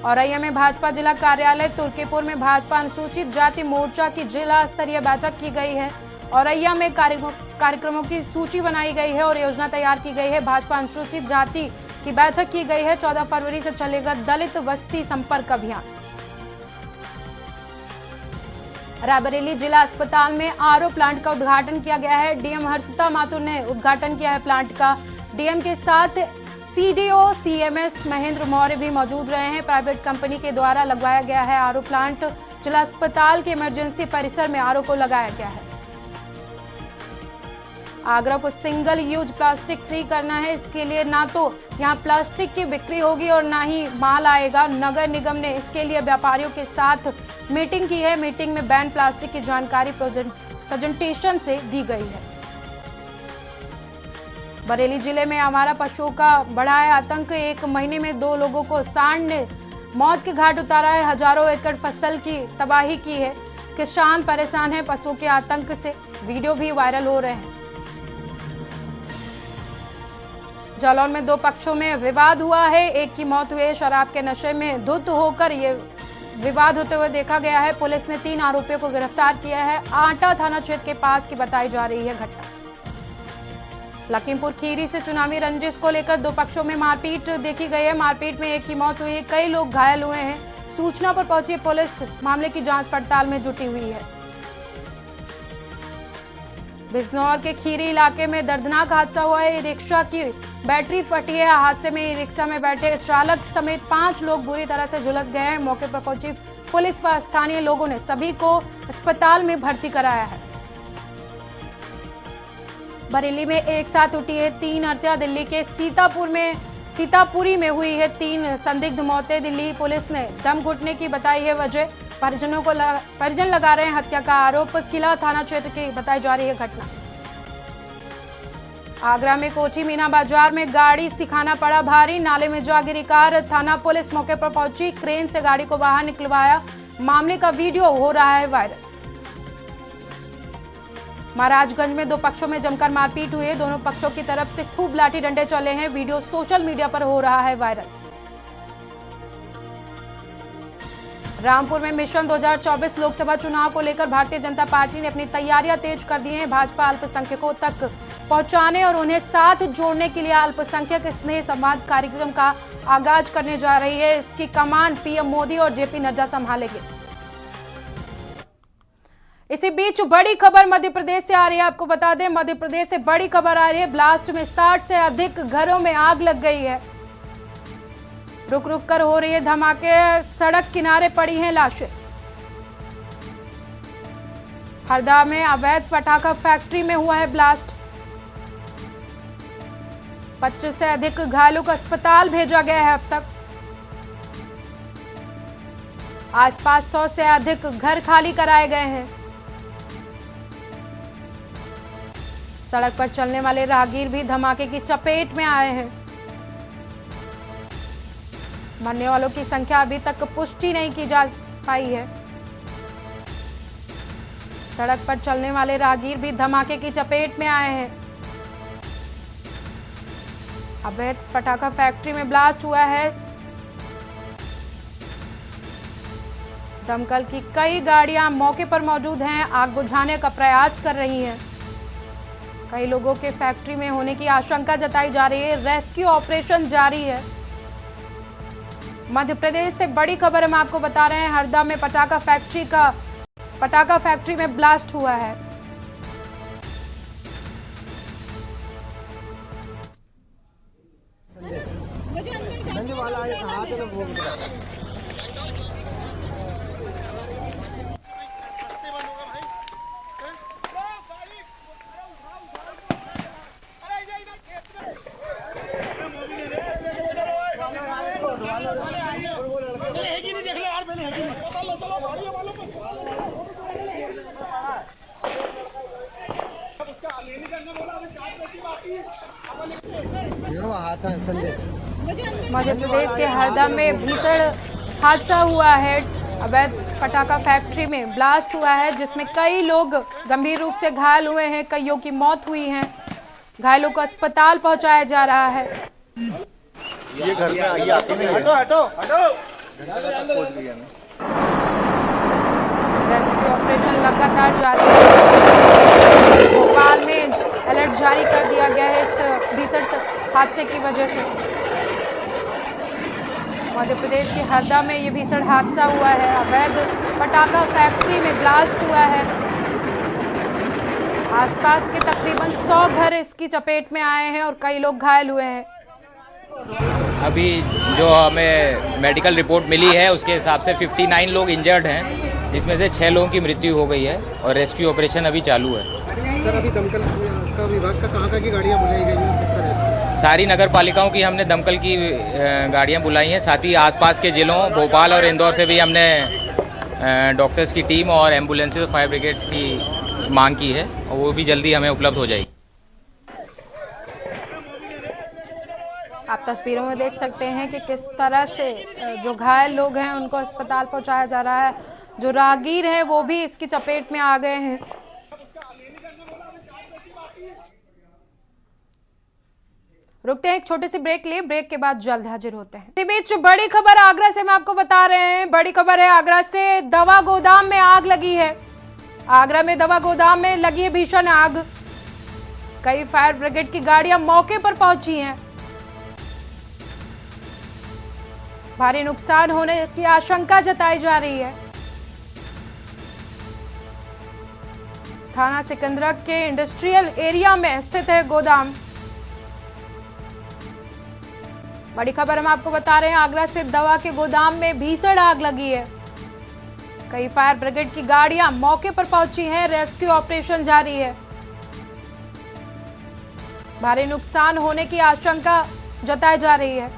औरैया में भाजपा जिला कार्यालय तुर्कीपुर में भाजपा अनुसूचित जाति मोर्चा की जिला स्तरीय बैठक की गई है। औरैया में कार्यक्रमों की सूची बनाई गई है और योजना तैयार की गई है। भाजपा अनुसूचित जाति की बैठक की गई है। 14 फरवरी से चलेगा दलित बस्ती संपर्क अभियान। रायबरेली जिला अस्पताल में RO प्लांट का उद्घाटन किया गया है। DM हर्षिता माथुर ने उद्घाटन किया है प्लांट का। DM के साथ CDO CMS महेंद्र मौर्य भी मौजूद रहे हैं। प्राइवेट कंपनी के द्वारा लगवाया गया है RO प्लांट। जिला अस्पताल के इमरजेंसी परिसर में RO को लगाया गया है। आगरा को सिंगल यूज प्लास्टिक फ्री करना है। इसके लिए ना तो यहां प्लास्टिक की बिक्री होगी और ना ही माल आएगा। नगर निगम ने इसके लिए व्यापारियों के साथ मीटिंग की है। मीटिंग में बैन प्लास्टिक की जानकारी प्रेजेंटेशन से दी गई है। बरेली जिले में आवारा पशुओं का बढ़ा है आतंक। 1 महीने में 2 लोगों को सांड ने मौत के घाट उतारा है। हजारों एकड़ फसल की तबाही की है। किसान परेशान है पशुओं के आतंक से। वीडियो भी वायरल हो रहे हैं। जालौन में 2 पक्षों में विवाद हुआ है। एक की मौत हुई है। शराब के नशे में धुत होकर ये विवाद होते हुए देखा गया है। पुलिस ने 3 आरोपियों को गिरफ्तार किया है। आटा थाना क्षेत्र के पास की बताई जा रही है घटना। लखीमपुर खीरी से चुनावी रंजिश को लेकर 2 पक्षों में मारपीट देखी गई है। मारपीट में एक की मौत हुई है। कई लोग घायल हुए हैं। सूचना पर पहुंची पुलिस मामले की जांच पड़ताल में जुटी हुई है। बिजनौर के खीरी इलाके में दर्दनाक हादसा हुआ है। रिक्शा की बैटरी फटी है। हादसे में रिक्शा में बैठे चालक समेत 5 लोग बुरी तरह से झुलस गए हैं। मौके पर पहुंची पुलिस व स्थानीय लोगों ने सभी को अस्पताल में भर्ती कराया है। बरेली में एक साथ उठी है 3 हत्या। दिल्ली के सीतापुरी में हुई है 3 संदिग्ध मौतें। दिल्ली पुलिस ने दम घुटने की बताई है वजह। परिजन लगा रहे हैं हत्या का आरोप। किला थाना क्षेत्र की बताई जा रही है घटना। आगरा में कोची मीना बाजार में गाड़ी सिखाना पड़ा भारी। नाले में जा गिरी कार। थाना पुलिस मौके पर पहुंची, क्रेन से गाड़ी को बाहर निकलवाया। मामले का वीडियो हो रहा है वायरल। महाराजगंज में 2 पक्षों में जमकर मारपीट हुई है। दोनों पक्षों की तरफ से खूब लाठी डंडे चले हैं। वीडियो सोशल मीडिया पर हो रहा है वायरल। रामपुर में मिशन 2024 लोकसभा चुनाव को लेकर भारतीय जनता पार्टी ने अपनी तैयारियां तेज कर दी हैं। भाजपा अल्पसंख्यकों तक पहुंचाने और उन्हें साथ जोड़ने के लिए अल्पसंख्यक स्नेह संवाद कार्यक्रम का आगाज करने जा रही है। इसकी कमान पीएम मोदी और जेपी नड्डा संभालेंगे। इसी बीच बड़ी खबर मध्य प्रदेश से आ रही है। आपको बता दें, मध्य प्रदेश से बड़ी खबर आ रही है। ब्लास्ट में 60 से अधिक घरों में आग लग गई है। रुक रुक कर हो रही है धमाके। सड़क किनारे पड़ी हैं लाशें। हरदा में अवैध पटाखा फैक्ट्री में हुआ है ब्लास्ट। 25 से अधिक घायलों को अस्पताल भेजा गया है अब तक। आसपास 100 से अधिक घर खाली कराए गए हैं। सड़क पर चलने वाले राहगीर भी धमाके की चपेट में आए हैं। मरने वालों की संख्या अभी तक पुष्टि नहीं की जा पाई है। सड़क पर चलने वाले राहगीर भी धमाके की चपेट में आए हैं। अवैध पटाखा फैक्ट्री में ब्लास्ट हुआ है। दमकल की कई गाड़ियां मौके पर मौजूद हैं, आग बुझाने का प्रयास कर रही हैं। कई लोगों के फैक्ट्री में होने की आशंका जताई जा रही है। रेस्क्यू ऑपरेशन जारी है। मध्य प्रदेश से बड़ी खबर हम आपको बता रहे हैं। हरदा में पटाखा फैक्ट्री में ब्लास्ट हुआ है। मध्य प्रदेश के हरदा में भीषण हादसा हुआ है। अवैध पटाखा फैक्ट्री में ब्लास्ट हुआ है, जिसमें कई लोग गंभीर रूप से घायल हुए हैं। कईयों की मौत हुई है। घायलों को अस्पताल पहुंचाया जा रहा है। ये घर में आइए, आती नहीं है। हटो रेस्क्यू ऑपरेशन लगातार जारी है। भोपाल में अलर्ट जारी कर दिया गया है इस भीषण हादसे की वजह से। मध्य प्रदेश के हरदा में ये भीषण हादसा हुआ है। अवैध पटाखा फैक्ट्री में ब्लास्ट हुआ है। आसपास के तकरीबन 100 घर इसकी चपेट में आए हैं और कई लोग घायल हुए हैं। अभी जो हमें मेडिकल रिपोर्ट मिली है उसके हिसाब से 59 लोग इंजर्ड हैं, जिसमें से 6 लोगों की मृत्यु हो गई है और रेस्क्यू ऑपरेशन अभी चालू है। सर, अभी दमकल का विभाग का कहाँ की गाड़ियाँ बुलाई गई हैं? सारी नगर पालिकाओं की हमने दमकल की गाड़ियां बुलाई हैं। साथ ही आसपास के जिलों भोपाल और इंदौर से भी हमने डॉक्टर्स की टीम और एम्बुलेंसेज और फायर ब्रिगेड्स की मांग की है और वो भी जल्दी हमें उपलब्ध हो जाएगी। आप तस्वीरों में देख सकते हैं कि किस तरह से जो घायल लोग हैं उनको अस्पताल पहुंचाया जा रहा है। जो राहगीर हैं वो भी इसकी चपेट में आ गए हैं। रुकते हैं एक छोटे से ब्रेक लिए, ब्रेक के बाद जल्द हाजिर होते हैं। इसी बीच बड़ी खबर आगरा से हम आपको बता रहे हैं। बड़ी खबर है आगरा से। दवा गोदाम में आग लगी है। आगरा में दवा गोदाम में लगी है भीषण आग। कई फायर ब्रिगेड की गाड़ियां मौके पर पहुंची हैं। भारी नुकसान होने की आशंका जताई जा रही है। थाना सिकंदरा के इंडस्ट्रियल एरिया में स्थित है गोदाम। बड़ी खबर हम आपको बता रहे हैं, आगरा से दवा के गोदाम में भीषण आग लगी है। कई फायर ब्रिगेड की गाड़ियां मौके पर पहुंची हैं, रेस्क्यू ऑपरेशन जारी है। भारी नुकसान होने की आशंका जताई जा रही है।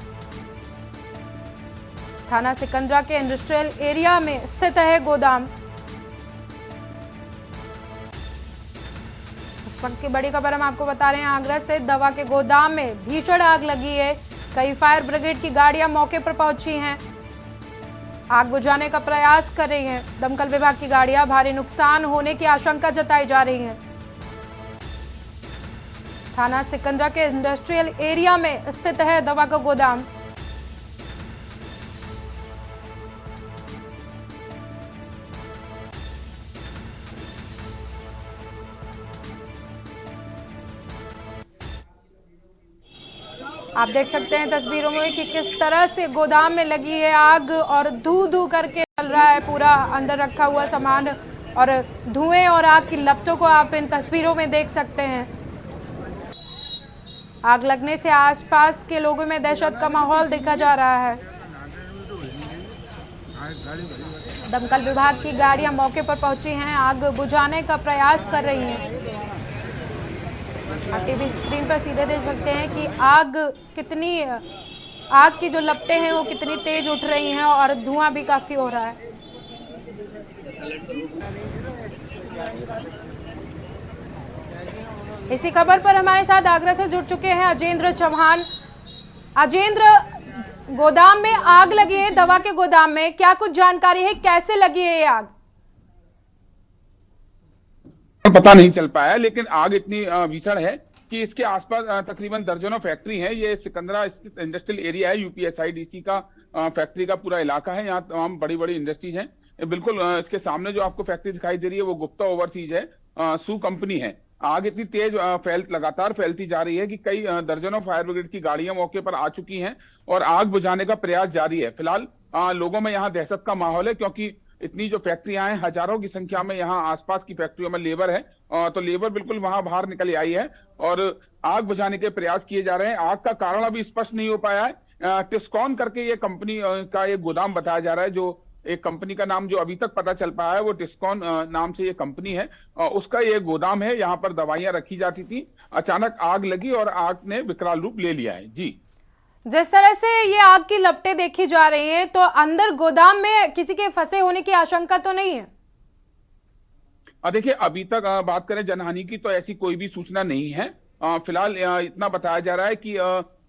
थाना सिकंदरा के इंडस्ट्रियल एरिया में स्थित है गोदाम। इस वक्त की बड़ी खबर हम आपको बता रहे हैं, आगरा से दवा के गोदाम में भीषण आग लगी है। कई फायर ब्रिगेड की गाड़ियां मौके पर पहुंची हैं, आग बुझाने का प्रयास कर रही हैं। दमकल विभाग की गाड़ियां, भारी नुकसान होने की आशंका जताई जा रही है। थाना सिकंदरा के इंडस्ट्रियल एरिया में स्थित है दवा का गोदाम। आप देख सकते हैं तस्वीरों में कि किस तरह से गोदाम में लगी है आग और धू करके चल रहा है पूरा अंदर रखा हुआ सामान, और धुएं और आग की लपटों को आप इन तस्वीरों में देख सकते हैं। आग लगने से आसपास के लोगों में दहशत का माहौल देखा जा रहा है। दमकल विभाग की गाड़ियां मौके पर पहुंची हैं, आग बुझाने का प्रयास कर रही हैं। आप टीवी स्क्रीन पर सीधे देख सकते हैं कि आग की जो लपटें हैं वो कितनी तेज उठ रही हैं और धुआं भी काफी हो रहा है। इसी खबर पर हमारे साथ आगरा से जुड़ चुके हैं अजेंद्र चौहान। अजेंद्र, गोदाम में आग लगी है, दवा के गोदाम में, क्या कुछ जानकारी है, कैसे लगी है ये आग? पता नहीं चल पाया, लेकिन आग इतनी भीषण है कि इसके आसपास तकरीबन दर्जनों फैक्ट्री हैं। ये सिकंदरा स्थित इंडस्ट्रियल एरिया है, यूपीएसआईडीसी का फैक्ट्री का पूरा इलाका है। यहाँ तमाम बड़ी बड़ी इंडस्ट्रीज हैं। बिल्कुल इसके सामने जो आपको फैक्ट्री दिखाई दे रही है वो गुप्ता ओवरसीज है, सू कंपनी है। आग इतनी तेज लगातार फैलती जा रही है कि कई दर्जनों फायर ब्रिगेड की गाड़ियां मौके पर आ चुकी हैं और आग बुझाने का प्रयास जारी है। फिलहाल लोगों में यहाँ दहशत का माहौल है, क्योंकि इतनी जो फैक्ट्रियां हैं, हजारों की संख्या में यहाँ आसपास की फैक्ट्रियों में लेबर है, तो लेबर बिल्कुल वहां बाहर निकल आई है और आग बुझाने के प्रयास किए जा रहे हैं। आग का कारण अभी स्पष्ट नहीं हो पाया है। टिस्कॉन करके ये कंपनी का एक गोदाम बताया जा रहा है, जो एक कंपनी का नाम जो अभी तक पता चल पाया है वो टिस्कॉन नाम से ये कंपनी है, उसका ये गोदाम है। यहाँ पर दवाइयां रखी जाती थी, अचानक आग लगी और आग ने विकराल रूप ले लिया है। जी, जिस तरह से ये आग की लपटें देखी जा रही हैं, तो अंदर गोदाम में किसी के फंसे होने की आशंका तो नहीं है? देखिए, अभी तक बात करें जनहानि की तो ऐसी कोई भी सूचना नहीं है। फिलहाल इतना बताया जा रहा है कि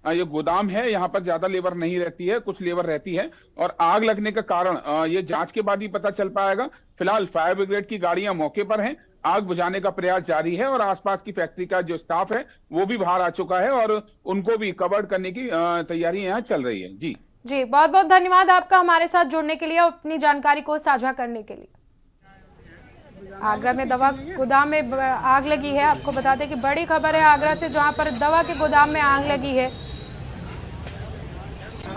ये गोदाम है, यहाँ पर ज्यादा लेबर नहीं रहती है, कुछ लेबर रहती है और आग लगने का कारण ये जांच के बाद ही पता चल पाएगा। फिलहाल फायर ब्रिगेड की गाड़ियां मौके पर हैं, आग बुझाने का प्रयास जारी है और आसपास की फैक्ट्री का जो स्टाफ है वो भी बाहर आ चुका है और उनको भी कवर करने की तैयारी यहाँ चल रही है। जी जी, बहुत बहुत धन्यवाद आपका हमारे साथ जुड़ने के लिए, अपनी जानकारी को साझा करने के लिए। आगरा में दवा गोदाम में आग लगी है। आपको बता दें कि बड़ी खबर है आगरा से, जहां पर दवा के गोदाम में आग लगी है।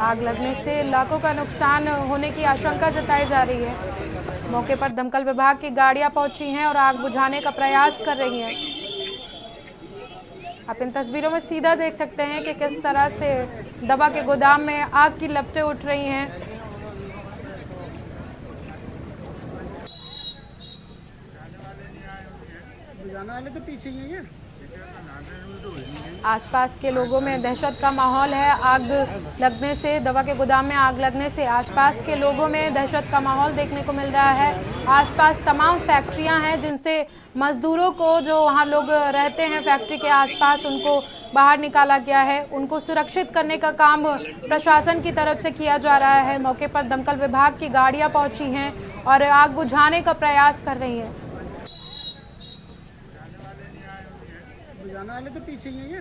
आग लगने से लाखों का नुकसान होने की आशंका जताई जा रही है। मौके पर दमकल विभाग की गाड़ियां पहुंची हैं और आग बुझाने का प्रयास कर रही हैं। आप इन तस्वीरों में सीधा देख सकते हैं कि किस तरह से दवा के गोदाम में आग की लपटें उठ रही हैं। तो पीछे ही है। आसपास के लोगों में दहशत का माहौल है। आग लगने से, दवा के गोदाम में आग लगने से आसपास के लोगों में दहशत का माहौल देखने को मिल रहा है। आसपास तमाम फैक्ट्रियां हैं जिनसे मजदूरों को, जो वहां लोग रहते हैं फैक्ट्री के आसपास, उनको बाहर निकाला गया है। उनको सुरक्षित करने का काम प्रशासन की तरफ से किया जा रहा है। मौके पर दमकल विभाग की गाड़ियां पहुंची हैं और आग बुझाने का प्रयास कर रही हैं। वाले तो पीछे ही है।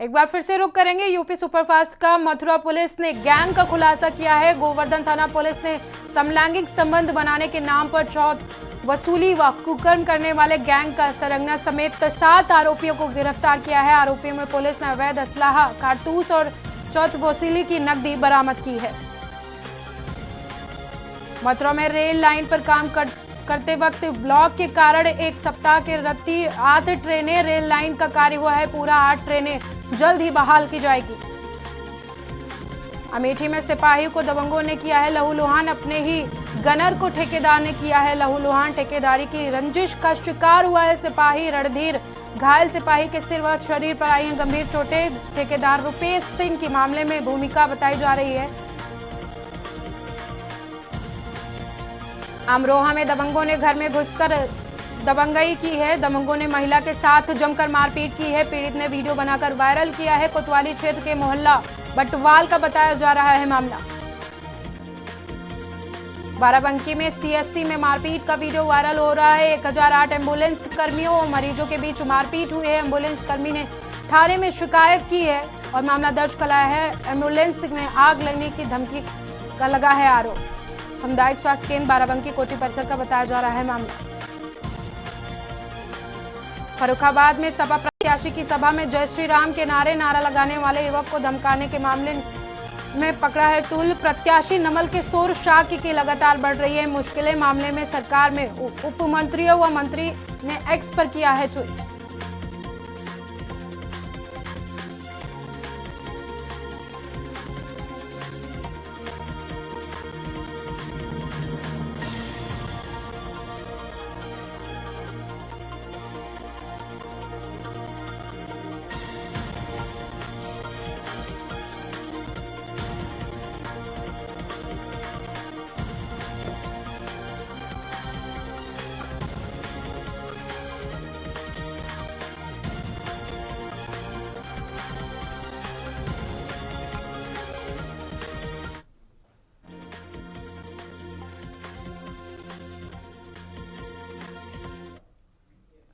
एक बार फिर से रुक करेंगे यूपी सुपरफास्ट का। मथुरा पुलिस ने गैंग का खुलासा किया है। गोवर्धन थाना पुलिस ने समलैंगिक संबंध बनाने के नाम पर वसूली व कुकर्म करने वाले गैंग का सरंगा समेत 7 आरोपियों को गिरफ्तार किया है। आरोपियों में पुलिस ने अवैध असलाहा, कारतूस और चौथ वसूली की नकदी बरामद की है। मथुरा में रेल लाइन पर काम करते वक्त ब्लॉक के कारण एक सप्ताह के रत्ती 8 ट्रेनें, रेल लाइन का कार्य हुआ है पूरा, 8 ट्रेनें जल्द ही बहाल की जाएगी। अमेठी में सिपाही को दबंगों ने किया है लहूलुहान, अपने ही गनर को ठेकेदार ने किया है लहूलुहान। ठेकेदारी की रंजिश का शिकार हुआ है सिपाही रणधीर, घायल सिपाही के सिर व शरीर पर आई हैं गंभीर चोटें। ठेकेदार रुपेश सिंह की मामले में भूमिका बताई जा रही है। अमरोहा में दबंगों ने घर में घुसकर दबंगई की है। दबंगों ने महिला के साथ जमकर मारपीट की है। पीड़ित ने वीडियो बनाकर वायरल किया है। कोतवाली क्षेत्र के मोहल्ला बटवाल का बताया जा रहा है मामला। बाराबंकी में सीएससी में मारपीट का वीडियो वायरल हो रहा है। 1008 एम्बुलेंस कर्मियों और मरीजों के बीच मारपीट हुई है। एम्बुलेंस कर्मी ने थाने में शिकायत की है और मामला दर्ज कराया है। एम्बुलेंस में आग लगने की धमकी का लगा है आरोप। सामुदायिक स्वास्थ्य केंद्र बाराबंकी कोठी परिसर का बताया जा रहा है मामला। फर्रुखाबाद में सपा प्रत्याशी की सभा में जय श्री राम के नारा लगाने वाले युवक को धमकाने के मामले में पकड़ा है तूल। प्रत्याशी नमल किशोर शाह की लगातार बढ़ रही है मुश्किलें। मामले में सरकार में उप मंत्रियों व मंत्री ने एक्स पर किया है ट्वीट।